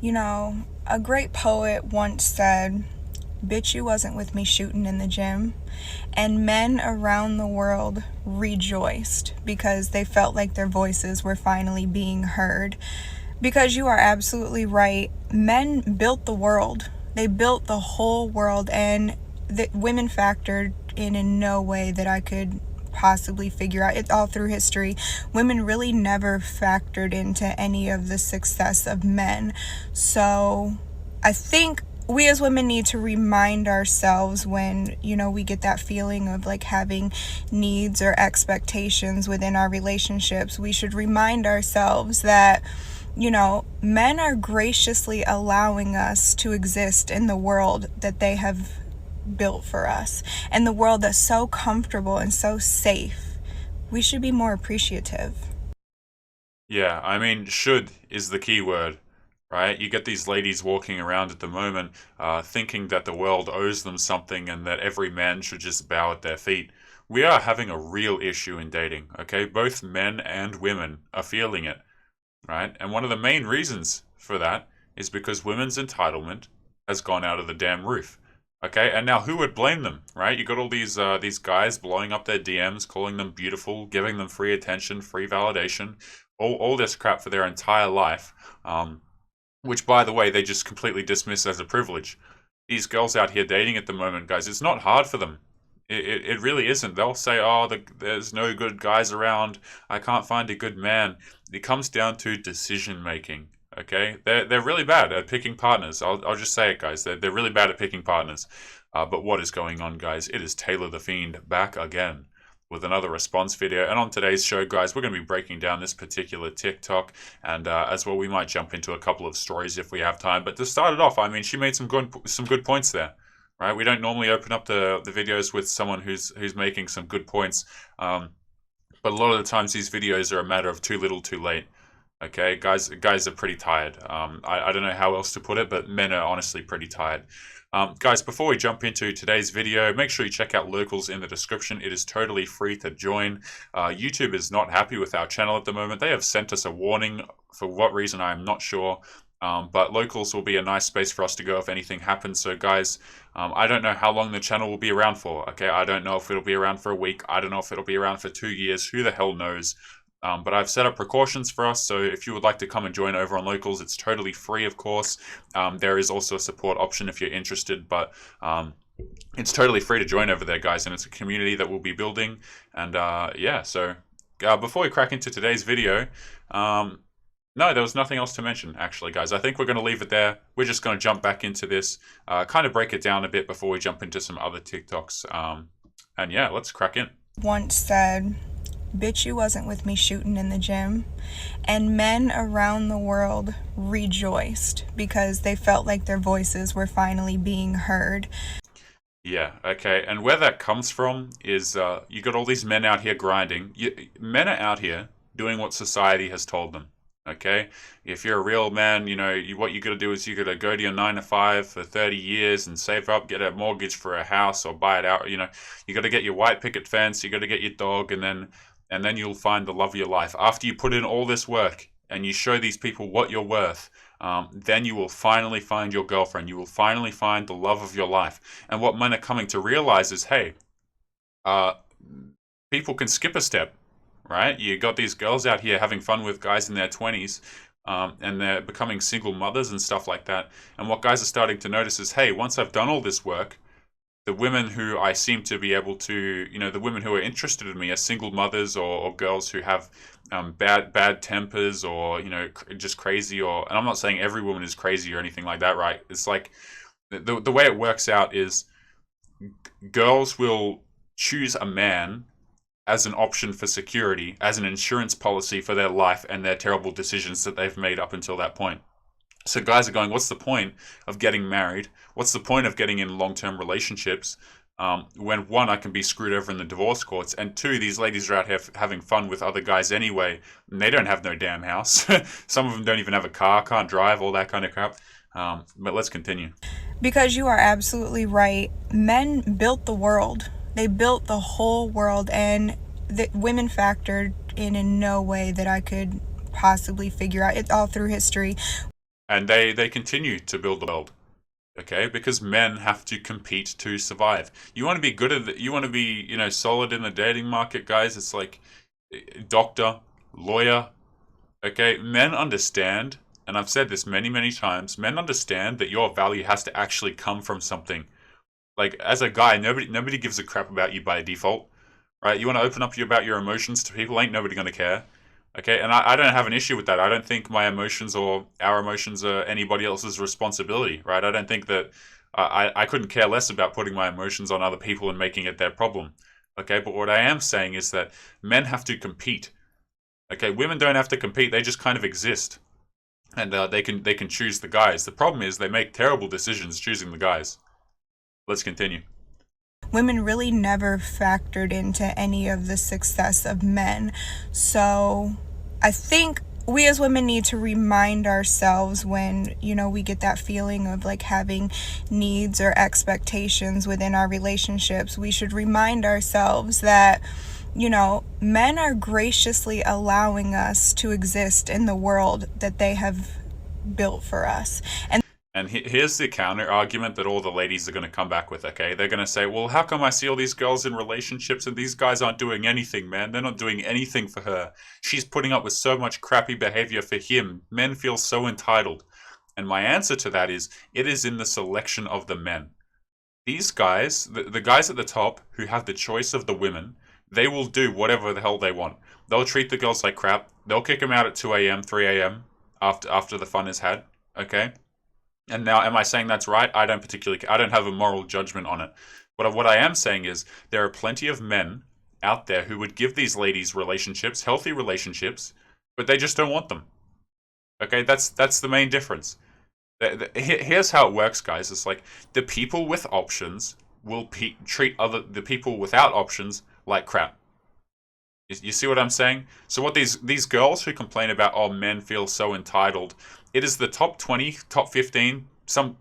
You know, a great poet once said, "Bitch, you wasn't with me shooting in the gym." And men around the world rejoiced because they felt like their voices were finally being heard. Because you are absolutely right. Men built the world. They built the whole world, and the women factored in no way that I could possibly figure out. It's all through history. Women really never factored into any of the success of men. So I think we as women need to remind ourselves when, we get that feeling of like having needs or expectations within our relationships. We should remind ourselves that men are graciously allowing us to exist in the world that they have built for us, and the world that's so comfortable and so safe. We should be more appreciative. Yeah, I mean, should is the key word, right? You get these ladies walking around at the moment, thinking that the world owes them something and that every man should just bow at their feet. We are having a real issue in dating, okay? Both men and women are feeling it, right? And one of the main reasons for that is because women's entitlement has gone out of the damn roof. Okay, and now who would blame them, right? You got all these guys blowing up their DMs, calling them beautiful, giving them free attention, free validation, all this crap for their entire life, which by the way they just completely dismiss as a privilege. These girls out here dating at the moment, guys, it's not hard for them. It really isn't. They'll say, "Oh, there's no good guys around. I can't find a good man." It comes down to decision making. Okay, they're really bad at picking partners. I'll just say it, guys. They're really bad at picking partners. But what is going on, guys? It is Taylor the Fiend back again with another response video. And on today's show, guys, we're going to be breaking down this particular TikTok, and as well, we might jump into a couple of stories if we have time. But to start it off, I mean, she made some good points there. Right, we don't normally open up the videos with someone who's making some good points, but a lot of the times these videos are a matter of too little, too late. Okay, guys are pretty tired. I don't know how else to put it, but men are honestly pretty tired. Guys, before we jump into today's video, make sure you check out Locals in the description. It is totally free to join. YouTube is not happy with our channel at the moment. They have sent us a warning. For what reason, I am not sure. But Locals will be a nice space for us to go if anything happens. So guys, I don't know how long the channel will be around for. Okay, I don't know if it'll be around for a week. I don't know if it'll be around for 2 years. Who the hell knows? But I've set up precautions for us, so if you would like to come and join over on Locals, it's totally free, of course. There is also a support option if you're interested, but it's totally free to join over there, guys, and it's a community that we'll be building. And yeah, so before we crack into today's video, no, there was nothing else to mention, actually, guys. I think we're going to leave it there. We're just going to jump back into this, kind of break it down a bit before we jump into some other TikToks. And yeah, let's crack in. Once said, "Bitch, you wasn't with me shooting in the gym." And men around the world rejoiced because they felt like their voices were finally being heard. Yeah, okay. And where that comes from is you got all these men out here grinding. Men are out here doing what society has told them. Okay, if you're a real man, what you got to do is you got to go to your 9 to 5 for 30 years and save up, get a mortgage for a house or buy it out. You got to get your white picket fence, you got to get your dog, and then you'll find the love of your life. After you put in all this work and you show these people what you're worth, then you will finally find your girlfriend. You will finally find the love of your life. And what men are coming to realize is, hey, people can skip a step. Right? You got these girls out here having fun with guys in their 20s, and they're becoming single mothers and stuff like that. And what guys are starting to notice is, hey, once I've done all this work, the women who I seem to be able to, the women who are interested in me are single mothers or girls who have bad tempers or, just crazy. And I'm not saying every woman is crazy or anything like that, right? It's like the way it works out is girls will choose a man as an option for security, as an insurance policy for their life and their terrible decisions that they've made up until that point. So guys are going, what's the point of getting married? What's the point of getting in long-term relationships when one, I can be screwed over in the divorce courts, and two, these ladies are out here having fun with other guys anyway, and they don't have no damn house. Some of them don't even have a car, can't drive, all that kind of crap. But let's continue. Because you are absolutely right. Men built the world. They built the whole world, and the women factored in no way that I could possibly figure out. It's all through history. and they continue to build the world. Okay, because men have to compete to survive. You want to be good at you want to be, solid in the dating market, guys. It's like doctor, lawyer. Okay, men understand, and I've said this many, many times. Men understand that your value has to actually come from something. Like as a guy, nobody gives a crap about you by default, right? You want to open up about your emotions to people, ain't nobody gonna care. Okay, and I don't have an issue with that. I don't think my emotions or our emotions are anybody else's responsibility, right? I don't think that I couldn't care less about putting my emotions on other people and making it their problem. Okay, but what I am saying is that men have to compete. Okay, women don't have to compete; they just kind of exist, and they can choose the guys. The problem is they make terrible decisions choosing the guys. Let's continue. Women really never factored into any of the success of men. So I think we as women need to remind ourselves when, we get that feeling of like having needs or expectations within our relationships. We should remind ourselves that, men are graciously allowing us to exist in the world that they have built for us. And here's the counter argument that all the ladies are going to come back with, okay? They're going to say, well, how come I see all these girls in relationships and these guys aren't doing anything, man? They're not doing anything for her. She's putting up with so much crappy behavior for him. Men feel so entitled. And my answer to that is, it is in the selection of the men. These guys, the guys at the top who have the choice of the women, they will do whatever the hell they want. They'll treat the girls like crap. They'll kick them out at 2 a.m., 3 a.m. after the fun is had, okay? And now, am I saying that's right? I don't have a moral judgment on it. But what I am saying is there are plenty of men out there who would give these ladies relationships, healthy relationships, but they just don't want them. Okay, that's the main difference. Here's how it works, guys. It's like the people with options will treat the people without options like crap. You see what I'm saying? So what these girls who complain about, oh, men feel so entitled, it is the top 20, top 15.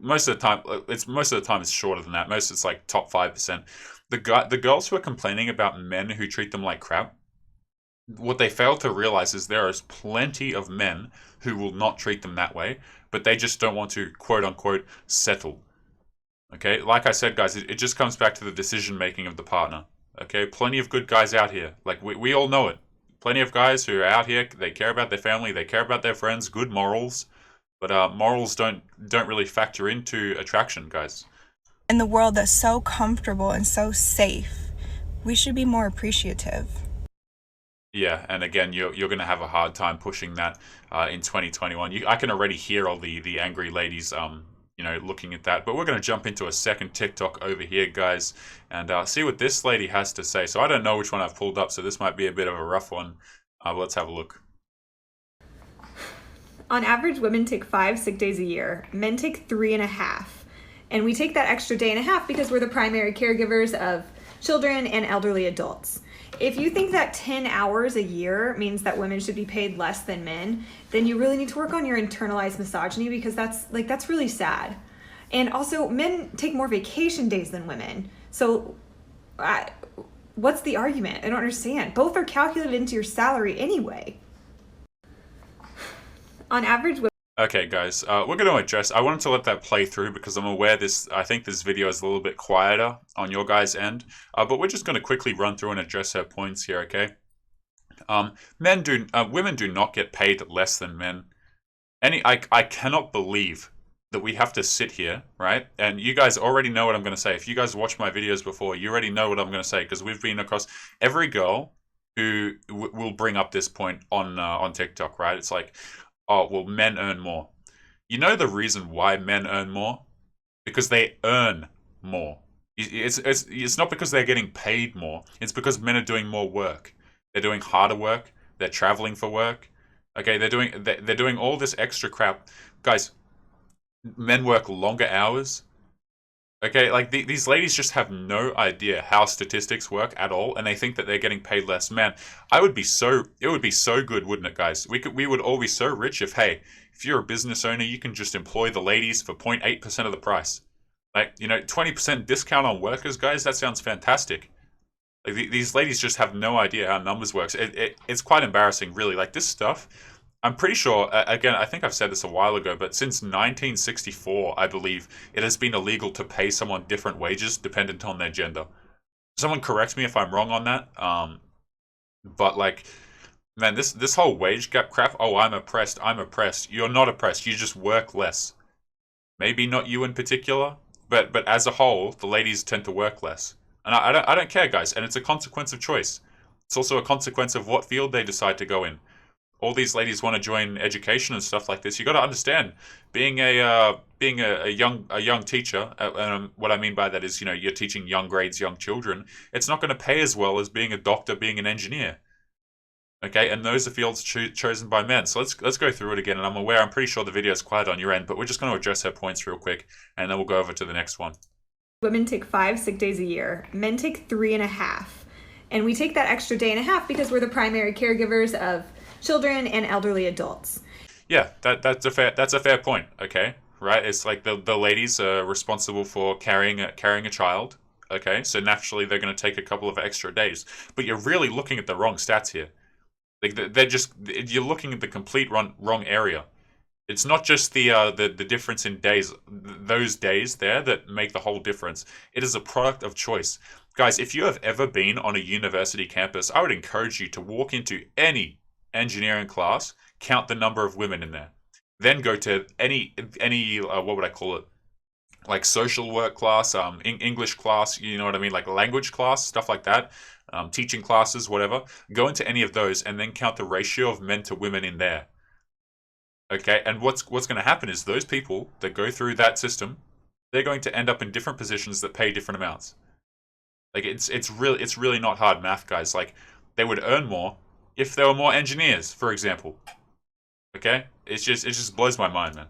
Most of the time it's shorter than that. Most it's like top 5%. The girls who are complaining about men who treat them like crap, what they fail to realize is there is plenty of men who will not treat them that way, but they just don't want to quote unquote settle. Okay, like I said, guys, it just comes back to the decision making of the partner. Okay, plenty of good guys out here. Like we all know it. Plenty of guys who are out here. They care about their family. They care about their friends. Good morals, but morals don't really factor into attraction, guys. In the world that's so comfortable and so safe, we should be more appreciative. Yeah, and again, you're going to have a hard time pushing that in 2021. I can already hear all the angry ladies looking at that. But we're going to jump into a second TikTok over here, guys, and see what this lady has to say. So I don't know which one I've pulled up, so this might be a bit of a rough one. But let's have a look. On average, women take 5 sick days a year. Men take 3.5. And we take that extra day and a half because we're the primary caregivers of children and elderly adults. If you think that 10 hours a year means that women should be paid less than men, then you really need to work on your internalized misogyny, because that's really sad. And also, men take more vacation days than women. So what's the argument? I don't understand. Both are calculated into your salary anyway. On average, okay, guys, we're going to address. I wanted to let that play through because I'm aware I think this video is a little bit quieter on your guys' end. But we're just going to quickly run through and address her points here, okay? Women do not get paid less than men. I cannot believe that we have to sit here, right? And you guys already know what I'm going to say. If you guys watch my videos before, you already know what I'm going to say, because we've been across every girl who will bring up this point on TikTok, right? It's like, oh, well, men earn more. You know the reason why men earn more? Because they earn more. It's not because they're getting paid more. It's because men are doing more work. They're doing harder work. They're traveling for work. Okay, they're doing all this extra crap. Guys, men work longer hours. Okay, like these ladies just have no idea how statistics work at all, and they think that they're getting paid less. Man, it would be so good, wouldn't it, guys? We would all be so rich if you're a business owner, you can just employ the ladies for 0.8% of the price. Like, 20% discount on workers, guys, that sounds fantastic. Like these ladies just have no idea how numbers works. It's quite embarrassing, really. Like this stuff, I'm pretty sure, again, I think I've said this a while ago, but since 1964, I believe, it has been illegal to pay someone different wages dependent on their gender. Someone correct me if I'm wrong on that. But like, man, this whole wage gap crap. Oh, I'm oppressed. I'm oppressed. You're not oppressed. You just work less. Maybe not you in particular, but as a whole, the ladies tend to work less. And I don't care, guys. And it's a consequence of choice. It's also a consequence of what field they decide to go in. All these ladies want to join education and stuff like this. You got to understand, being a young teacher, and what I mean by that is, you're teaching young grades, young children. It's not going to pay as well as being a doctor, being an engineer. Okay, and those are fields chosen by men. So let's go through it again. And I'm pretty sure the video is quiet on your end, but we're just going to address her points real quick, and then we'll go over to the next one. Women take 5 sick days a year. Men take 3.5. And we take that extra day and a half because we're the primary caregivers of children and elderly adults. Yeah, that's a fair point. Okay, right? It's like the ladies are responsible for carrying a child. Okay, so naturally they're going to take a couple of extra days. But you're really looking at the wrong stats here. Like you're looking at the complete wrong area. It's not just the difference in days, those days there that make the whole difference. It is a product of choice. Guys, if you have ever been on a university campus, I would encourage you to walk into any engineering class, count the number of women in there. Then go to any what would I call it? Like social work class, English class, you know what I mean? Like language class, stuff like that. Teaching classes, whatever. Go into any of those and then count the ratio of men to women in there. Okay, and what's going to happen is those people that go through that system, they're going to end up in different positions that pay different amounts. Like it's really not hard math, guys. Like they would earn more if there were more engineers, for example. Okay, it just blows my mind, man.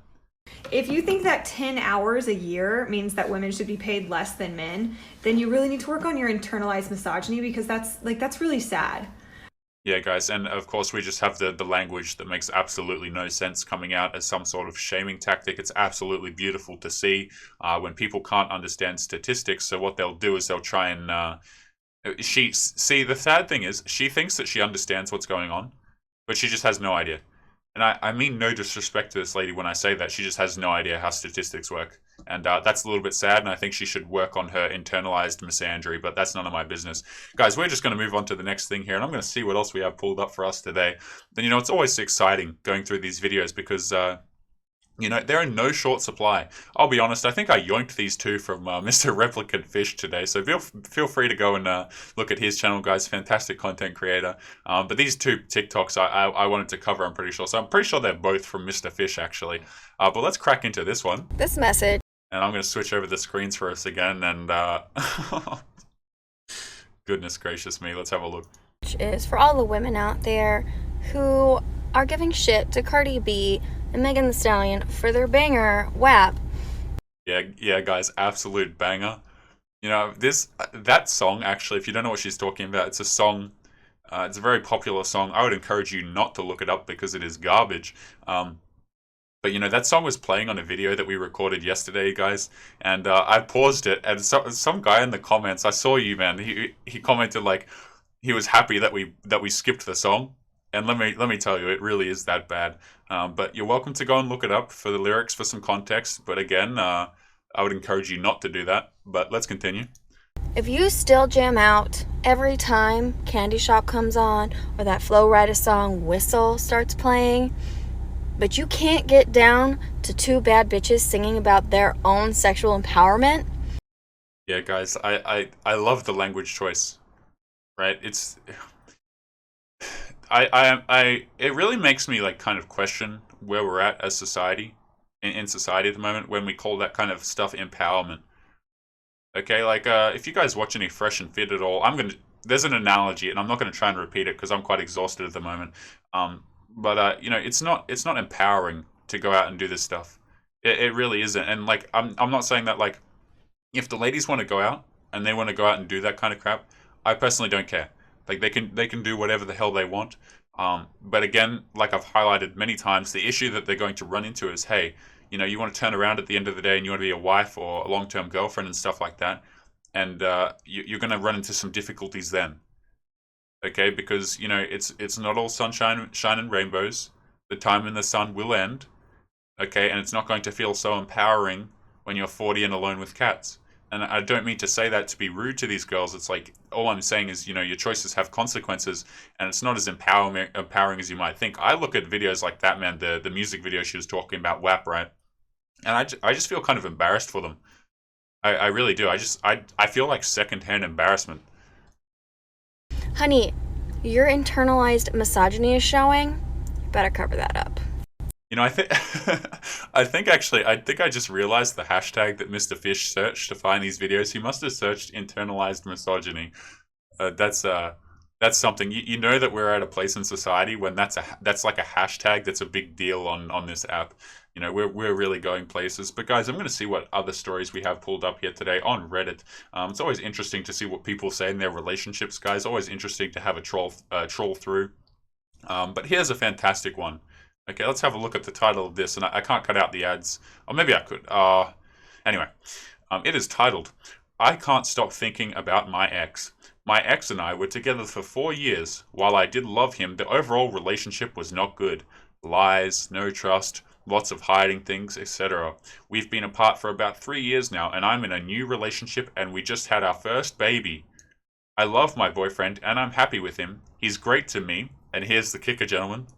If you think that 10 hours a year means that women should be paid less than men, then you really need to work on your internalized misogyny, because that's really sad. Yeah, guys, and of course we just have the language that makes absolutely no sense coming out as some sort of shaming tactic. It's absolutely beautiful to see when people can't understand statistics. So what they'll do is they'll try and the sad thing is she thinks that she understands what's going on, but she just has no idea. And I mean no disrespect to this lady when I say that. She just has no idea how statistics work. And that's a little bit sad, and I think she should work on her internalized misandry, but that's none of my business. Guys, we're just going to move on to the next thing here, and I'm going to see what else we have pulled up for us today. Then, it's always exciting going through these videos because, they're in no short supply. I'll be honest, I think I yoinked these two from Mr. Replicant Fish today, so feel free to go and look at his channel, guys. Fantastic content creator. But these two TikToks I wanted to cover, I'm pretty sure. So I'm pretty sure they're both from Mr. Fish, actually. But let's crack into this one. This message. And I'm going to switch over the screens for us again, and goodness gracious me, let's have a look. Is for all the women out there who are giving shit to Cardi B and Megan Thee Stallion for their banger WAP. Yeah, guys, absolute banger. That song, actually, if you don't know what she's talking about, it's a song, it's a very popular song. I would encourage you not to look it up because it is garbage. But that song was playing on a video that we recorded yesterday, guys, and I paused it, and some guy in the comments, I saw you, man. He commented like he was happy that we skipped the song, and let me tell you, it really is that bad. But you're welcome to go and look it up for the lyrics for some context. But again, I would encourage you not to do that. But let's continue. If you still jam out every time Candy Shop comes on or that Flo Rida song Whistle starts playing, but you can't get down to two bad bitches singing about their own sexual empowerment. Yeah, guys, I love the language choice, right? It really makes me like kind of question where we're at as society, in society at the moment, when we call that kind of stuff empowerment. Okay, like if you guys watch any Fresh and Fit at all, there's an analogy, and I'm not gonna try and repeat it because I'm quite exhausted at the moment. But it's not empowering to go out and do this stuff. It really isn't. And like I'm not saying that like if the ladies want to go out and they want to go out and do that kind of crap, I personally don't care. Like they can do whatever the hell they want. But again, like I've highlighted many times, the issue that they're going to run into is, hey, you want to turn around at the end of the day and you want to be a wife or a long-term girlfriend and stuff like that, and you're going to run into some difficulties then. Okay, because it's not all sunshine and rainbows. The time in the sun will end, okay, and it's not going to feel so empowering when you're 40 and alone with cats. And I don't mean to say that to be rude to these girls. It's like, all I'm saying is, your choices have consequences, and it's not as empowering as you might think. I look at videos like that, man, the music video she was talking about, WAP, right? And I just feel kind of embarrassed for them. I really do. I feel like secondhand embarrassment. Honey, your internalized misogyny is showing. You better cover that up. I think I think I just realized the hashtag that Mr. Fish searched to find these videos. He must have searched internalized misogyny. That's something. You know that we're at a place in society when that's like a hashtag that's a big deal on this app. We're really going places. But guys, I'm going to see what other stories we have pulled up here today on Reddit. It's always interesting to see what people say in their relationships, guys. Always interesting to have a troll through. But here's a fantastic one. Okay, let's have a look at the title of this, and I can't cut out the ads. Or maybe I could. Anyway, it is titled, "I Can't Stop Thinking About My Ex. My ex and I were together for 4 years. While I did love him, the overall relationship was not good. Lies, no trust, lots of hiding things, etc. We've been apart for about 3 years now, and I'm in a new relationship, and we just had our first baby. I love my boyfriend, and I'm happy with him. He's great to me, and here's the kicker, gentlemen.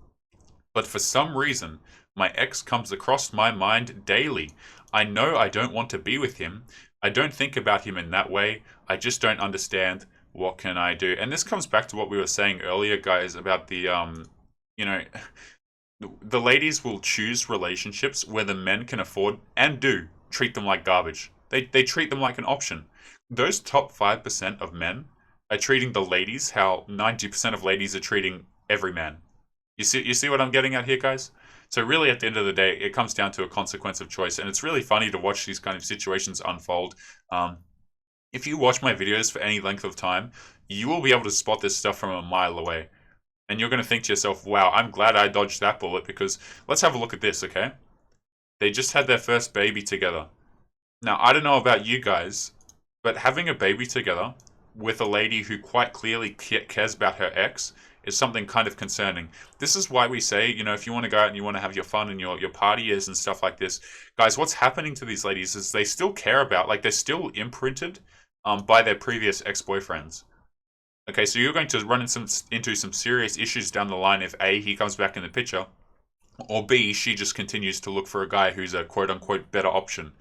But for some reason, my ex comes across my mind daily. I know I don't want to be with him. I don't think about him in that way. I just don't understand. What can I do?" And this comes back to what we were saying earlier, guys, about the, the ladies will choose relationships where the men can afford and do treat them like garbage. They treat them like an option. Those top 5% of men are treating the ladies how 90% of ladies are treating every man. You see what I'm getting at here, guys? So really, at the end of the day, it comes down to a consequence of choice, and it's really funny to watch these kind of situations unfold. If you watch my videos for any length of time, you will be able to spot this stuff from a mile away. And you're going to think to yourself, wow, I'm glad I dodged that bullet, because let's have a look at this, okay? They just had their first baby together. Now, I don't know about you guys, but having a baby together with a lady who quite clearly cares about her ex is something kind of concerning. This is why we say, if you want to go out and you want to have your fun and your party years and stuff like this, guys, what's happening to these ladies is they still care about, like, they're still imprinted by their previous ex-boyfriends. Okay, so you're going to run into some serious issues down the line if A, he comes back in the picture, or B, she just continues to look for a guy who's a quote-unquote better option.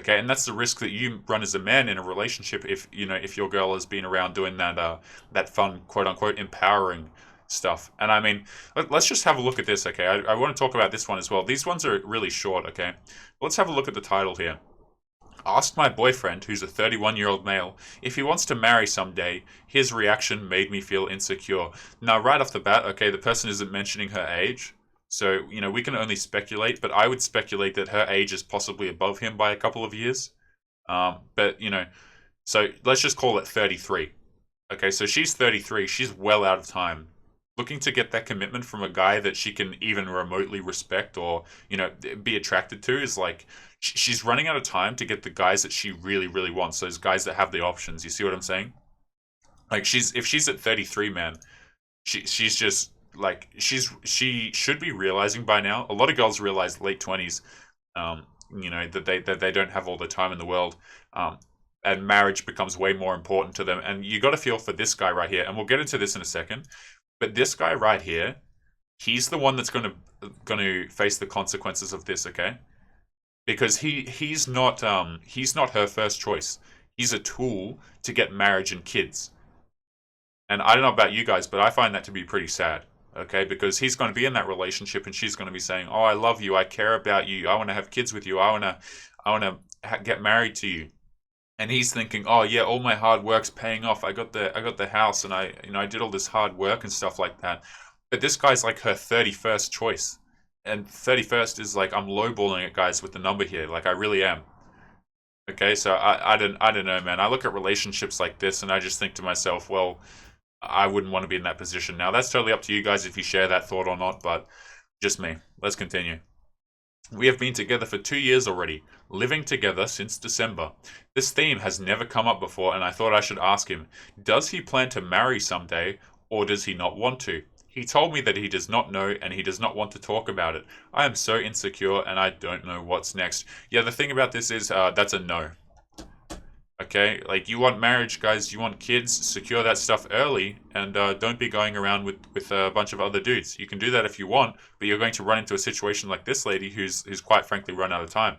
Okay, and that's the risk that you run as a man in a relationship if your girl has been around doing that fun, quote-unquote, empowering stuff. And I mean, let's just have a look at this, okay? I want to talk about this one as well. These ones are really short, okay? Let's have a look at the title here. "Asked my boyfriend, who's a 31-year-old male, if he wants to marry someday. His reaction made me feel insecure." Now, right off the bat, okay, the person isn't mentioning her age. So, we can only speculate, but I would speculate that her age is possibly above him by a couple of years. But, so let's just call it 33. Okay, so she's 33. She's well out of time. Looking to get that commitment from a guy that she can even remotely respect or, be attracted to is like, she's running out of time to get the guys that she really, really wants. Those guys that have the options. You see what I'm saying? Like, if she's at 33, man, she's just, like, she should be realizing by now. A lot of girls realize late 20s, that they don't have all the time in the world, and marriage becomes way more important to them. And you got to feel for this guy right here, and we'll get into this in a second. But this guy right here, he's the one that's going to face the consequences of this, okay? Because he's not her first choice. He's a tool to get marriage and kids. And I don't know about you guys, but I find that to be pretty sad. Okay, because he's going to be in that relationship, and she's going to be saying, "Oh, I love you. I care about you. I want to have kids with you. I want to get married to you." And he's thinking, "Oh yeah, all my hard work's paying off. I got the house, and I did all this hard work and stuff like that." But this guy's like her 31st choice, and 31st is like, I'm lowballing it, guys, with the number here. Like, I really am. Okay, so I don't know, man. I look at relationships like this, and I just think to myself, well, I wouldn't want to be in that position. Now, that's totally up to you guys if you share that thought or not, but just me. Let's continue. "We have been together for 2 years already, living together since December. This theme has never come up before, and I thought I should ask him. Does he plan to marry someday, or does he not want to? He told me that he does not know and he does not want to talk about it. I am so insecure and I don't know what's next. Yeah, the thing about this is that's a no. Okay, like you want marriage, guys, you want kids, secure that stuff early, and don't be going around with a bunch of other dudes. You can do that if you want, but you're going to run into a situation like this lady who's quite frankly run out of time.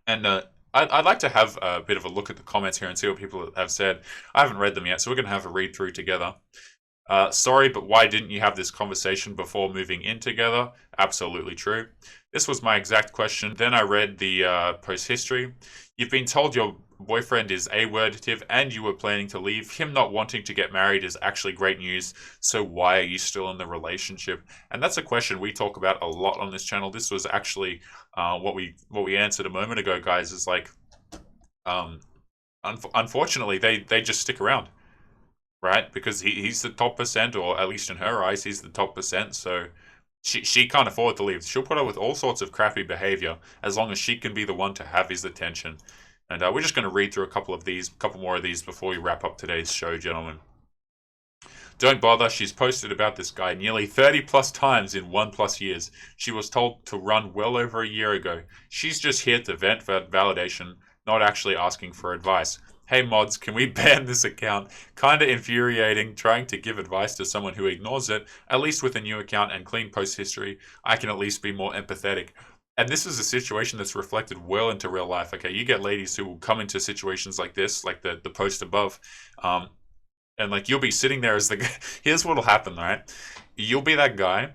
And I'd like to have a bit of a look at the comments here and see what people have said. I haven't read them yet, so we're going to have a read through together. Sorry, but why didn't you have this conversation before moving in together? Absolutely true. This was my exact question. Then I read the post history. You've been told your boyfriend is A-wordative and you were planning to leave. Him not wanting to get married is actually great news. So why are you still in the relationship? And that's a question we talk about a lot on this channel. This was actually what we answered a moment ago, guys, is like, unfortunately, they just stick around. Right? Because he's the top percent, or at least in her eyes, he's the top percent. So she can't afford to leave. She'll put up with all sorts of crappy behavior as long as she can be the one to have his attention. And we're just going to read through a couple more of these before we wrap up today's show, gentlemen. Don't bother. She's posted about this guy nearly 30 plus times in 1+ years. She was told to run well over a year ago. She's just here to vent for validation, not actually asking for advice. Hey mods, can we ban this account? Kinda infuriating trying to give advice to someone who ignores it. At least with a new account and clean post history, I can at least be more empathetic. And this is a situation that's reflected well into real life. Okay, you get ladies who will come into situations like this, like the post above, and like you'll be sitting there as the guy. Here's what'll happen, right? You'll be that guy,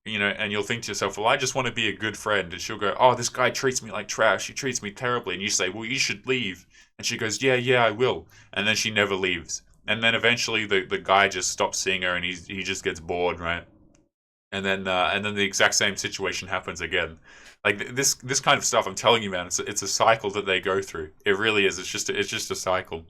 you know, and you'll think to yourself, well, I just want to be a good friend. And she'll go, oh, this guy treats me like trash. He treats me terribly. And you say, well, you should leave. And she goes, yeah, I will. And then she never leaves. And then eventually the guy just stops seeing her and he just gets bored, right? And then the exact same situation happens again. Like this kind of stuff, I'm telling you, man, it's a cycle that they go through. It really is. It's just a cycle.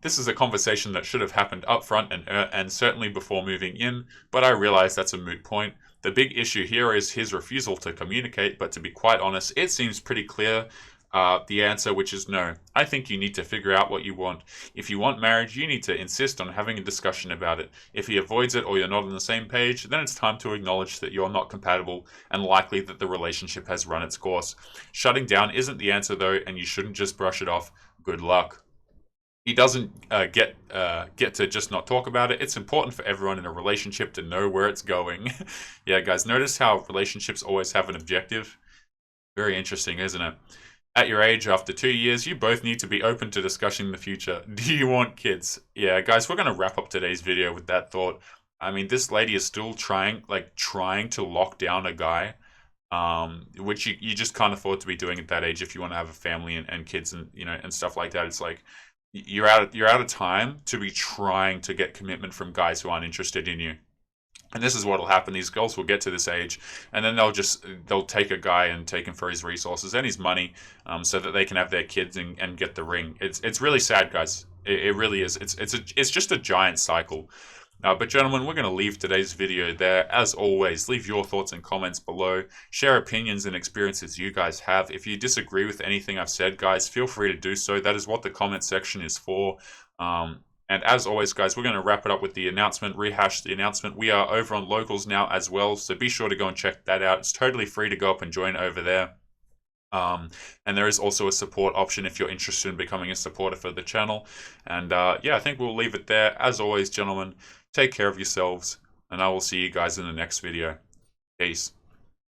This is a conversation that should have happened up front and certainly before moving in, but I realize that's a moot point. The big issue here is his refusal to communicate, but to be quite honest, it seems pretty clear the answer, which is no. I think you need to figure out what you want. If you want marriage, you need to insist on having a discussion about it. If he avoids it or you're not on the same page, then it's time to acknowledge that you're not compatible and likely that the relationship has run its course. Shutting down isn't the answer though, and you shouldn't just brush it off. Good luck. He doesn't get to just not talk about it. It's important for everyone in a relationship to know where it's going. Yeah, guys, notice how relationships always have an objective? Very interesting, isn't it? At your age, after 2 years, you both need to be open to discussing the future. Do you want kids? Yeah, guys, we're going to wrap up today's video with that thought. I mean, this lady is still trying to lock down a guy, which you just can't afford to be doing at that age if you want to have a family and kids and, you know, and stuff like that. It's like, you're out of time to be trying to get commitment from guys who aren't interested in you. And this is what will happen. These girls will get to this age, and then they'll take a guy and take him for his resources and his money, so that they can have their kids and get the ring. It's really sad, guys. It really is. It's just a giant cycle. But gentlemen, we're going to leave today's video there. As always, leave your thoughts and comments below. Share opinions and experiences you guys have. If you disagree with anything I've said, guys, feel free to do so. That is what the comment section is for. And as always, guys, we're going to wrap it up with the announcement, rehash the announcement. We are over on Locals now as well, so be sure to go and check that out. It's totally free to go up and join over there. And there is also a support option if you're interested in becoming a supporter for the channel. And yeah, I think we'll leave it there. As always, gentlemen, take care of yourselves, and I will see you guys in the next video. Peace.